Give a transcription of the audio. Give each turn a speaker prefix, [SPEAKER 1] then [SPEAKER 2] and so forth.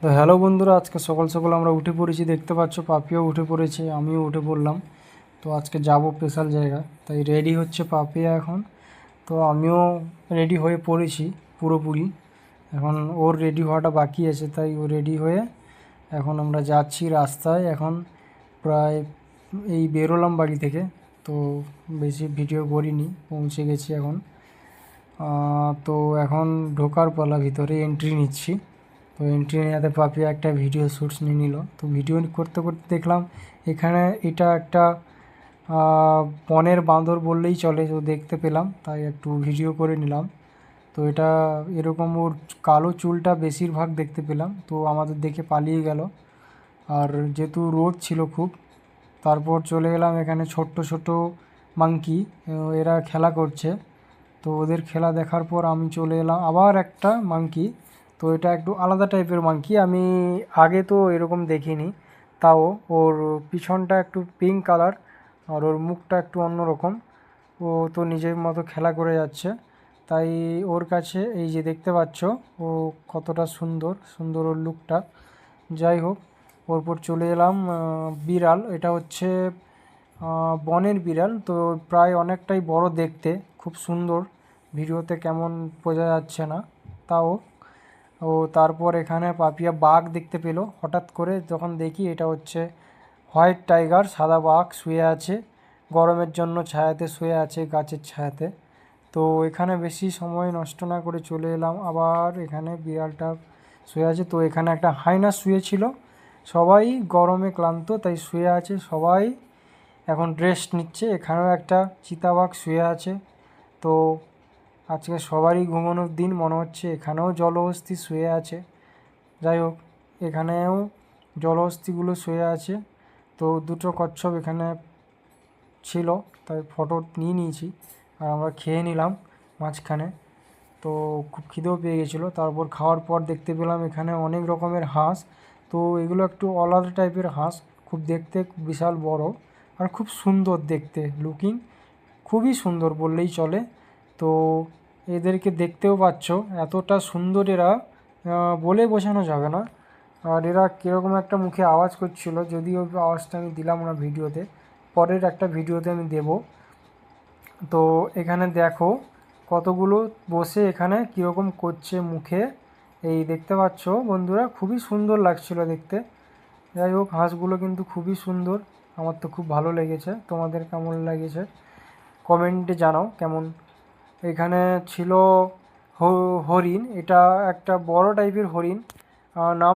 [SPEAKER 1] তো হ্যালো বন্ধুরা, আজকে সকাল সকাল আমরা উঠে পড়েছি, দেখতে পাচ্ছ পাপিও উঠে পড়েছে, আমিও উঠে পড়লাম। তো আজকে যাব স্পেশাল জায়গা, তাই রেডি হচ্ছে পাপিয়া এখন। তো আমিও রেডি হয়ে পড়েছি পুরোপুরি। এখন ওর রেডি হওয়াটা বাকি আছে, তাই ও রেডি হয়ে এখন আমরা যাচ্ছি রাস্তায়। এখন প্রায় এই বেরোলাম বাড়ি থেকে, তো বেশি ভিডিও করিনি, পৌঁছে গেছি এখন। তো এখন ঢোকার পালা, ভিতরে এন্ট্রি নিচ্ছি। তো এন্ট্রি নেওয়াতে পাপিয়া একটা ভিডিও শ্যুটস নিয়ে নিল। তো ভিডিও করতে করতে দেখলাম এখানে এটা একটা বনের বাঁদর বললেই চলে, তো দেখতে পেলাম, তাই একটু ভিডিও করে নিলাম। তো এটা এরকম ওর কালো চুলটা বেশিরভাগ দেখতে পেলাম, তো আমাদের দেখে পালিয়ে গেল। আর যেহেতু রোদ ছিল খুব, তারপর চলে গেলাম এখানে ছোট্ট ছোট মাংকি, এরা খেলা করছে। তো ওদের খেলা দেখার পর আমি চলে এলাম আবার একটা মাংকি। তো এটা একটু আলাদা টাইপের মাংকি, আমি আগে তো এরকম দেখিনি। তাও ওর পিছনটা একটু পিঙ্ক কালার, আর ওর মুখটা একটু অন্যরকম। ও তো নিজের মতো খেলা করে যাচ্ছে, তাই ওর কাছে এই যে দেখতে পাচ্ছ ও কতটা সুন্দর সুন্দর ওর লুকটা। যাই হোক, ওরপর চলে এলাম বিড়াল, এটা হচ্ছে বনের বিড়াল। তো প্রায় অনেকটাই বড় দেখতে, খুব সুন্দর। ভিডিওতে কেমন বোঝা যাচ্ছে না, তাও। ও তারপর এখানে পাপিয়া বাঘ দেখতে পেলো হঠাৎ করে, যখন দেখি এটা হচ্ছে হোয়াইট টাইগার, সাদা বাঘ শুয়ে আছে, গরমের জন্য ছায়াতে শুয়ে আছে, গাছের ছায়াতে। তো এখানে বেশি সময় নষ্ট না করে চলে এলাম আবার, এখানে বিড়ালটা শুয়ে আছে। তো এখানে একটা হায়না শুয়েছিল, সবাই গরমে ক্লান্ত তাই শুয়ে আছে সবাই, এখন রেস্ট নিচ্ছে। এখানেও একটা চিতাবাঘ শুয়ে আছে। তো আজকে সবারই ঘুমানোর দিন মনে হচ্ছে, এখানেও জলহস্তী শুয়ে আছে। যাই হোক, এখানেও জলহস্তিগুলো শুয়ে আছে। তো দুটো কচ্ছপ এখানে ছিল, তাই ফটো নিয়ে নিয়েছি, আর আমরা খেয়ে নিলাম মাঝখানে। তো খুব খিদেও পেয়ে গেছিলো। তারপর খাওয়ার পর দেখতে পেলাম এখানে অনেক রকমের হাঁস। তো এগুলো একটু আলাদা টাইপের হাঁস, খুব দেখতে বিশাল বড়, আর খুব সুন্দর দেখতে লুকিং, খুবই সুন্দর বললেই চলে। তো এদেরকে দেখতেও পাচ্ছ, এতটা সুন্দর এরা, বলে বোঝানো যাবে না। আর এরা কীরকম একটা মুখে আওয়াজ করছিল, যদিও আওয়াজটা আমি দিলাম না ভিডিওতে, পরের একটা ভিডিওতে আমি দেব। তো এখানে দেখো কতগুলো বসে এখানে কীরকম করছে মুখে, এই দেখতে পাচ্ছ বন্ধুরা, খুবই সুন্দর লাগছিল দেখতে। যাই হোক, হাঁসগুলো কিন্তু খুবই সুন্দর, আমার তো খুব ভালো লেগেছে। তোমাদের কেমন লেগেছে কমেন্টে জানাও কেমন। এখানে ছিল হরিণ, এটা একটা বড় টাইপের হরিণ, নাম